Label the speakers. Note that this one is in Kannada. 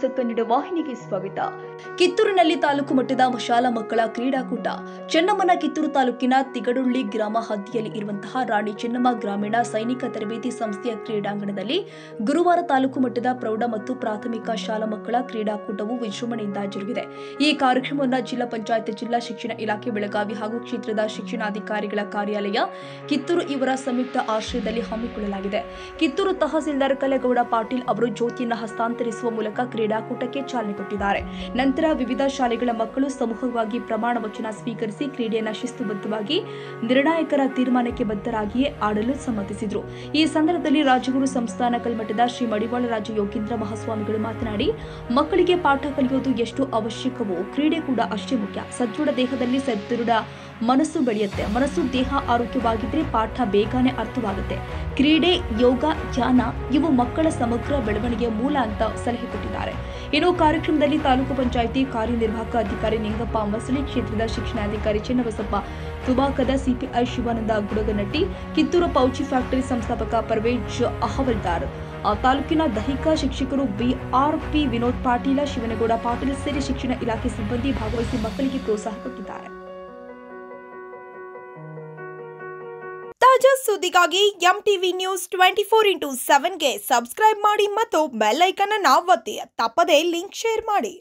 Speaker 1: ನ್ಯೂಸ್ ಕನ್ನಡ ವಾಹಿನಿಗೆ ಸ್ವಾಗತ. ಕಿತ್ತೂರಿನಲ್ಲಿ ತಾಲೂಕು ಮಟ್ಟದ ಶಾಲಾ ಮಕ್ಕಳ ಕ್ರೀಡಾಕೂಟ. ಚೆನ್ನಮ್ಮನ ಕಿತ್ತೂರು ತಾಲೂಕಿನ ತಿಗಡುಳ್ಳಿ ಗ್ರಾಮ ಹದ್ದಿಯಲ್ಲಿ ಇರುವಂತಹ ರಾಣಿ ಚೆನ್ನಮ್ಮ ಗ್ರಾಮೀಣ ಸೈನಿಕ ತರಬೇತಿ ಸಂಸ್ಥೆಯ ಕ್ರೀಡಾಂಗಣದಲ್ಲಿ ಗುರುವಾರ ತಾಲೂಕು ಮಟ್ಟದ ಪ್ರೌಢ ಮತ್ತು ಪ್ರಾಥಮಿಕ ಶಾಲಾ ಮಕ್ಕಳ ಕ್ರೀಡಾಕೂಟವು ವಿಜೃಂಭಣೆಯಿಂದ ಜರುಗಿದೆ. ಈ ಕಾರ್ಯಕ್ರಮವನ್ನು ಜಿಲ್ಲಾ ಪಂಚಾಯತ್, ಜಿಲ್ಲಾ ಶಿಕ್ಷಣ ಇಲಾಖೆ ಬೆಳಗಾವಿ ಹಾಗೂ ಕ್ಷೇತ್ರದ ಶಿಕ್ಷಣಾಧಿಕಾರಿಗಳ ಕಾರ್ಯಾಲಯ ಕಿತ್ತೂರು ಇವರ ಸಂಯುಕ್ತ ಆಶ್ರಯದಲ್ಲಿ ಹಮ್ಮಿಕೊಳ್ಳಲಾಗಿದೆ. ಕಿತ್ತೂರು ತಹಸೀಲ್ದಾರ್ ಕಲೆಗೌಡ ಪಾಟೀಲ್ ಅವರು ಜ್ಯೋತಿಯನ್ನು ಹಸ್ತಾಂತರಿಸುವ ಮೂಲಕ ಕ್ರೀಡಾಕೂಟಕ್ಕೆ ಚಾಲನೆ ಕೊಟ್ಟಿದ್ದಾರೆ. ನಂತರ ವಿವಿಧ ಶಾಲೆಗಳ ಮಕ್ಕಳು ಸಮೂಹವಾಗಿ ಪ್ರಮಾಣ ವಚನ ಸ್ವೀಕರಿಸಿ ಕ್ರೀಡೆಯನ್ನು ಶಿಸ್ತುಬದ್ಧವಾಗಿ ನಿರ್ಣಾಯಕರ ತೀರ್ಮಾನಕ್ಕೆ ಬದ್ಧರಾಗಿಯೇ ಆಡಲು ಸಮ್ಮತಿಸಿದರು. ಈ ಸಂದರ್ಭದಲ್ಲಿ ರಾಜಗುರು ಸಂಸ್ಥಾನ ಕಲ್ಮಠದ ಶ್ರೀ ಮಡಿವಾಳ ರಾಜ ಯೋಗೀಂದ್ರ ಮಹಾಸ್ವಾಮಿಗಳು ಮಾತನಾಡಿ, ಮಕ್ಕಳಿಗೆ ಪಾಠ ಕಲಿಯೋದು ಎಷ್ಟು ಅವಶ್ಯಕವೋ ಕ್ರೀಡೆ ಕೂಡ ಅಷ್ಟೇ ಮುಖ್ಯ. ಸದೃಢ ದೇಹದಲ್ಲಿ ಸದೃಢ ಮನಸ್ಸು ಬೆಳೆಯುತ್ತೆ. ಮನಸ್ಸು ದೇಹ ಆರೋಗ್ಯವಾಗಿದ್ರೆ ಪಾಠ ಬೇಗನೆ ಅರ್ಥವಾಗುತ್ತೆ. ಕ್ರೀಡೆ, ಯೋಗ, ಧ್ಯಾನ ಇವು ಮಕ್ಕಳ ಸಮಗ್ರ ಬೆಳವಣಿಗೆಯ ಮೂಲ ಅಂತ ಸಲಹೆ ಕೊಟ್ಟಿದ್ದಾರೆ. ಇನ್ನು ಕಾರ್ಯಕ್ರಮದಲ್ಲಿ ತಾಲೂಕು ಪಂಚಾಯಿತಿ ಕಾರ್ಯನಿರ್ವಾಹಕ ಅಧಿಕಾರಿ ನಿಂಗಪ್ಪ ಮಸಳಿ, ಕ್ಷೇತ್ರದ ಶಿಕ್ಷಣಾಧಿಕಾರಿ ಚೆನ್ನಬಸಪ್ಪ ತುಬಾಕದ, ಸಿಪಿಐ ಶಿವಾನಂದ ಗುಡಗನಟ್ಟಿ, ಕಿತ್ತೂರು ಪೌಚಿ ಫ್ಯಾಕ್ಟರಿ ಸಂಸ್ಥಾಪಕ ಪರ್ವೇಜ್ ಅಹವಲ್ದಾರ್, ತಾಲೂಕಿನ ದೈಹಿಕ ಶಿಕ್ಷಕರು ಬಿಆರ್ಪಿ ವಿನೋದ್ ಪಾಟೀಲ, ಶಿವನಗೌಡ ಪಾಟೀಲ್ ಸೇರಿ ಶಿಕ್ಷಣ ಇಲಾಖೆ ಸಿಬ್ಬಂದಿ ಭಾಗವಹಿಸಿ ಮಕ್ಕಳಿಗೆ ಪ್ರೋತ್ಸಾಹ ಕೊಟ್ಟಿದ್ದಾರೆ.
Speaker 2: ತಾಜಾ ಸುದ್ದಿಗಾಗಿ ಎಂಟಿವಿ ನ್ಯೂಸ್ 24x7ಗೆ ಸಬ್ಸ್ಕ್ರೈಬ್ ಮಾಡಿ ಮತ್ತು ಬೆಲ್ ಐಕಾನ್ ಅನ್ನು ಒತ್ತಿ. ತಪ್ಪದೇ ಲಿಂಕ್ ಶೇರ್ ಮಾಡಿ.